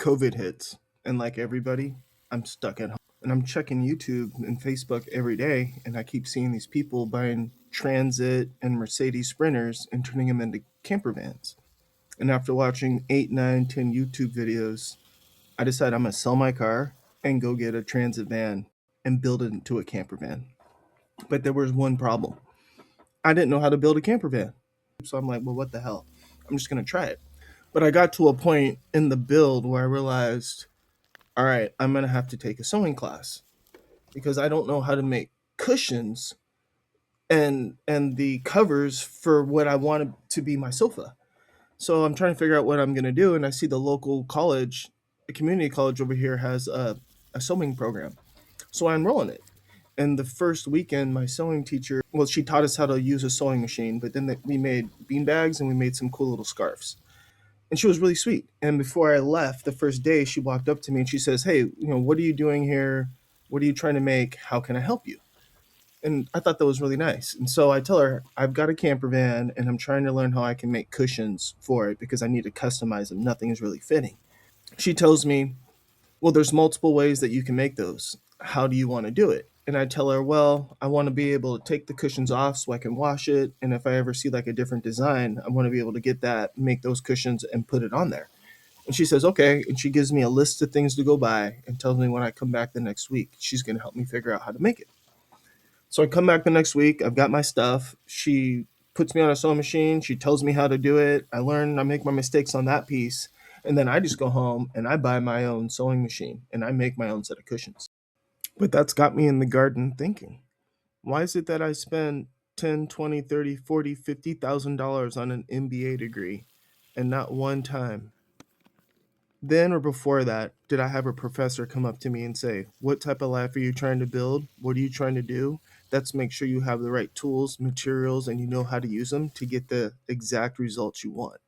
COVID hits, and like everybody, I'm stuck at home. And I'm checking YouTube and Facebook every day, and I keep seeing these people buying Transit and Mercedes Sprinters and turning them into camper vans. And after watching 8, 9, 10 YouTube videos, I decided I'm going to sell my car and go get a Transit van and build it into a camper van. But there was one problem. I didn't know how to build a camper van. So I'm like, well, what the hell? I'm just going to try it. But I got to a point in the build where I realized, all right, I'm going to have to take a sewing class because I don't know how to make cushions and the covers for what I wanted to be my sofa. So I'm trying to figure out what I'm going to do, and I see the local college, a community college over here has a sewing program. So I enroll in it. And the first weekend, my sewing teacher, well, she taught us how to use a sewing machine, but then we made bean bags and we made some cool little scarves. And she was really sweet. And before I left the first day, she walked up to me and she says, "Hey, what are you doing here? What are you trying to make? How can I help you?" And I thought that was really nice. And so I tell her, I've got a camper van and I'm trying to learn how I can make cushions for it because I need to customize them. Nothing is really fitting. She tells me, well, there's multiple ways that you can make those. How do you want to do it? And I tell her, well, I want to be able to take the cushions off so I can wash it. And if I ever see like a different design, I want to be able to get that, make those cushions and put it on there. And she says, okay. And she gives me a list of things to go buy and tells me when I come back the next week, she's going to help me figure out how to make it. So I come back the next week. I've got my stuff. She puts me on a sewing machine. She tells me how to do it. I learn, I make my mistakes on that piece. And then I just go home and I buy my own sewing machine and I make my own set of cushions. But that's got me in the garden thinking, why is it that I spend 10, 20, 30, 40, $50,000 on an MBA degree and not one time then or before that did I have a professor come up to me and say, what type of life are you trying to build? What are you trying to do? That's make sure you have the right tools, materials, and you know how to use them to get the exact results you want.